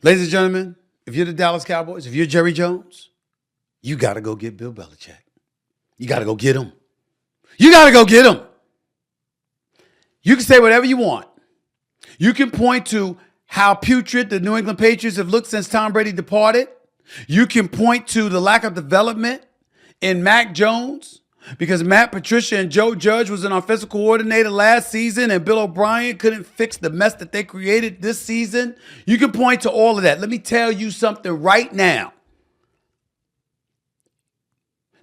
Ladies and gentlemen, if you're the Dallas Cowboys, if you're Jerry Jones, you got to go get Bill Belichick. You got to go get him. You got to go get him. You can say whatever you want. You can point to how putrid the New England Patriots have looked since Tom Brady departed. You can point to the lack of development in Mac Jones because Matt Patricia and Joe Judge was an offensive coordinator last season and Bill O'Brien couldn't fix the mess that they created this season. You can point to all of that. Let me tell you something right now.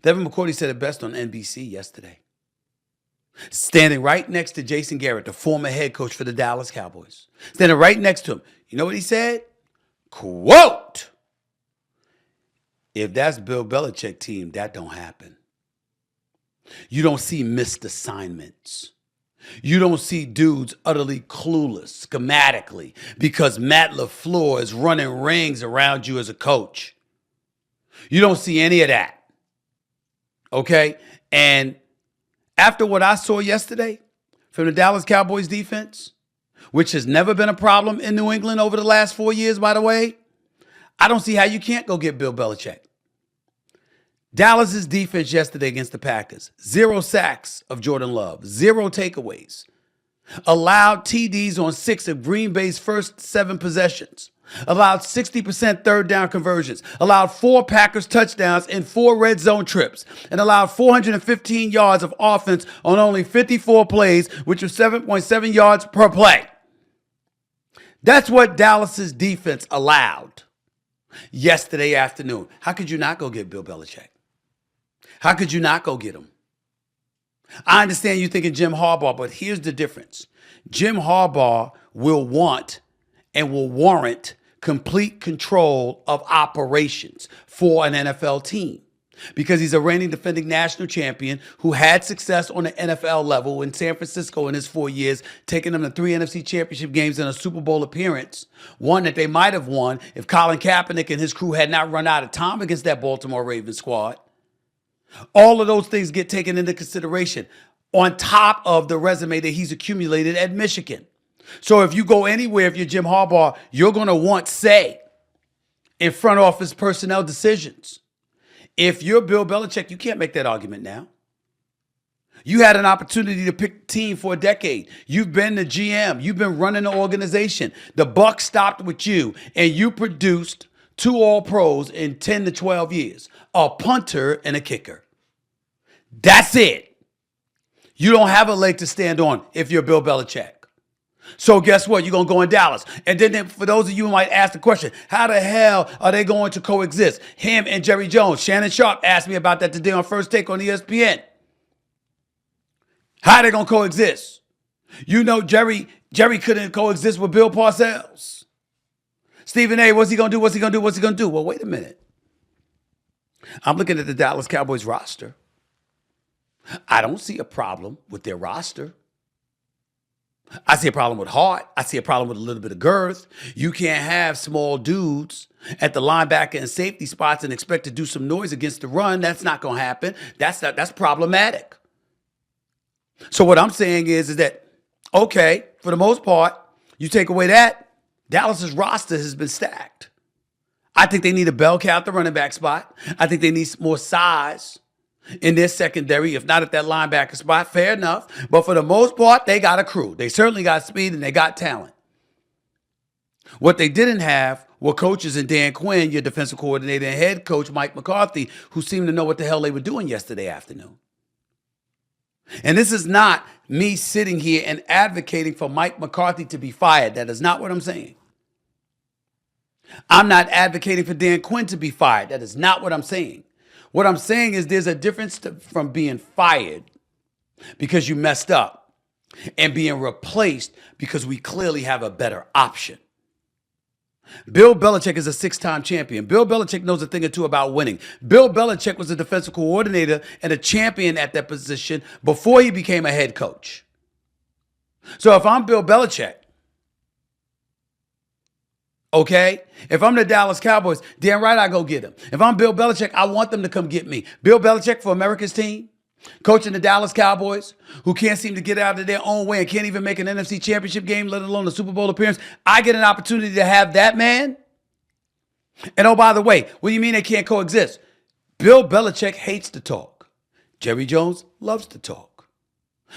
Devin McCourty said it best on NBC yesterday. Standing right next to Jason Garrett, the former head coach for the Dallas Cowboys. Standing right next to him. You know what he said? Quote, if that's Bill Belichick team, that don't happen. You don't see missed assignments. You don't see dudes utterly clueless schematically because Matt LaFleur is running rings around you as a coach. You don't see any of that. Okay? And after what I saw yesterday from the Dallas Cowboys defense, which has never been a problem in New England over the last 4 years, by the way, I don't see how you can't go get Bill Belichick. Dallas's defense yesterday against the Packers, 0 sacks of Jordan Love, 0 takeaways, allowed TDs on 6 of Green Bay's first 7 possessions, allowed 60% third down conversions, allowed 4 Packers touchdowns in 4 red zone trips, and allowed 415 yards of offense on only 54 plays, which was 7.7 yards per play. That's what Dallas's defense allowed yesterday afternoon. How could you not go get Bill Belichick? How could you not go get him? I understand you thinking Jim Harbaugh, but here's the difference. Jim Harbaugh will want and will warrant complete control of operations for an NFL team because he's a reigning defending national champion who had success on the NFL level in San Francisco in his 4 years, taking them to 3 NFC championship games and a Super Bowl appearance, one that they might have won if Colin Kaepernick and his crew had not run out of time against that Baltimore Ravens squad. All of those things get taken into consideration on top of the resume that he's accumulated at Michigan. So if you go anywhere, if you're Jim Harbaugh, you're going to want say in front office personnel decisions. If you're Bill Belichick, you can't make that argument now. You had an opportunity to pick a team for a decade. You've been the GM. You've been running the organization. The buck stopped with you, and you produced 2 All-Pros in 10 to 12 years, a punter and a kicker. That's it. You don't have a leg to stand on if you're Bill Belichick. So guess what? You're going to go in Dallas. And then for those of you who might ask the question, how the hell are they going to coexist? Him and Jerry Jones. Shannon Sharp asked me about that today on First Take on ESPN. How are they going to coexist? You know Jerry couldn't coexist with Bill Parcells. Stephen A., what's he going to do? What's he going to do? What's he going to do? Well, wait a minute. I'm looking at the Dallas Cowboys roster. I don't see a problem with their roster. I see a problem with heart. I see a problem with a little bit of girth. You can't have small dudes at the linebacker and safety spots and expect to do some noise against the run. That's not going to happen. That's problematic. So what I'm saying is that, okay, for the most part, you take away that, Dallas's roster has been stacked. I think they need a bell cow at the running back spot. I think they need more size in their secondary, if not at that linebacker spot. Fair enough. But for the most part, they got a crew. They certainly got speed and they got talent. What they didn't have were coaches in Dan Quinn, your defensive coordinator, and head coach Mike McCarthy, who seemed to know what the hell they were doing yesterday afternoon. And this is not me sitting here and advocating for Mike McCarthy to be fired. That is not what I'm saying. I'm not advocating for Dan Quinn to be fired. That is not what I'm saying. What I'm saying is there's a difference from being fired because you messed up and being replaced because we clearly have a better option. Bill Belichick is a 6-time champion. Bill Belichick knows a thing or two about winning. Bill Belichick was a defensive coordinator and a champion at that position before he became a head coach. So if I'm Bill Belichick, okay? If I'm the Dallas Cowboys, damn right I go get him. If I'm Bill Belichick, I want them to come get me. Bill Belichick for America's team, coaching the Dallas Cowboys, who can't seem to get out of their own way and can't even make an NFC championship game, let alone a Super Bowl appearance. I get an opportunity to have that man And oh, by the way, what do you mean they can't coexist? Bill Belichick hates to talk. Jerry Jones loves to talk.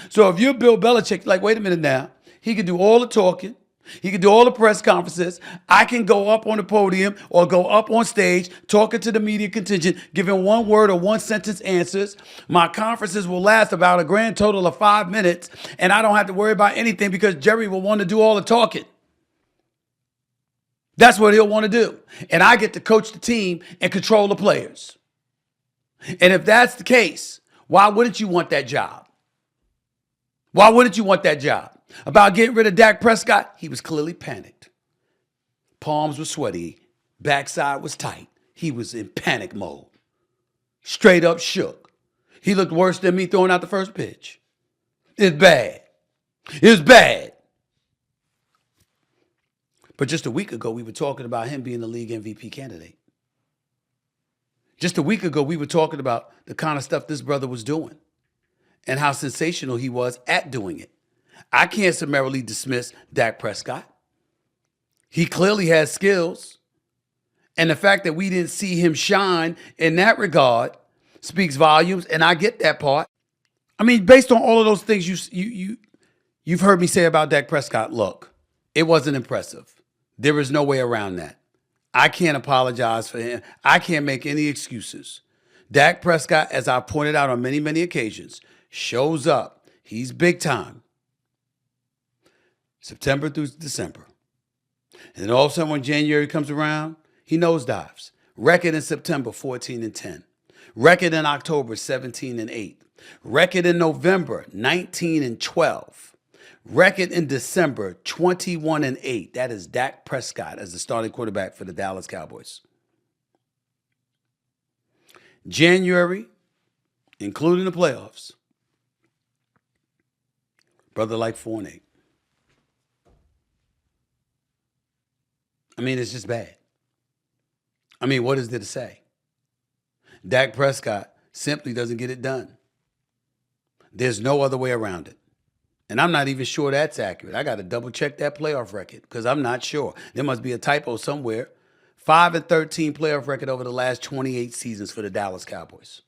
So if you're Bill Belichick, like, wait a minute now, he can do all the talking. He can do all the press conferences. I can go up on the podium or go up on stage talking to the media contingent, giving one word or one sentence answers. My conferences will last about a grand total of 5 minutes, and I don't have to worry about anything because Jerry will want to do all the talking. That's what he'll want to do. And I get to coach the team and control the players. And if that's the case, why wouldn't you want that job? Why wouldn't you want that job? About getting rid of Dak Prescott, he was clearly panicked. Palms were sweaty. Backside was tight. He was in panic mode. Straight up shook. He looked worse than me throwing out the first pitch. It's bad. It's bad. But just a week ago, we were talking about him being the league MVP candidate. Just a week ago, we were talking about the kind of stuff this brother was doing and how sensational he was at doing it. I can't summarily dismiss Dak Prescott. He clearly has skills. And the fact that we didn't see him shine in that regard speaks volumes, and I get that part. I mean, based on all of those things you've heard me say about Dak Prescott, look, it wasn't impressive. There is no way around that. I can't apologize for him. I can't make any excuses. Dak Prescott, as I pointed out on many, many occasions, shows up. He's big time. September through December. And then all of a sudden when January comes around, he nosedives. Record in September, 14-10. Record in October, 17-8. Record in November, 19-12. Record in December, 21-8. That is Dak Prescott as the starting quarterback for the Dallas Cowboys. January, including the playoffs, brother like 4-8. I mean, it's just bad. I mean, what is there to say? Dak Prescott simply doesn't get it done. There's no other way around it. And I'm not even sure that's accurate. I got to double check that playoff record because I'm not sure. There must be a typo somewhere. 5-13 playoff record over the last 28 seasons for the Dallas Cowboys.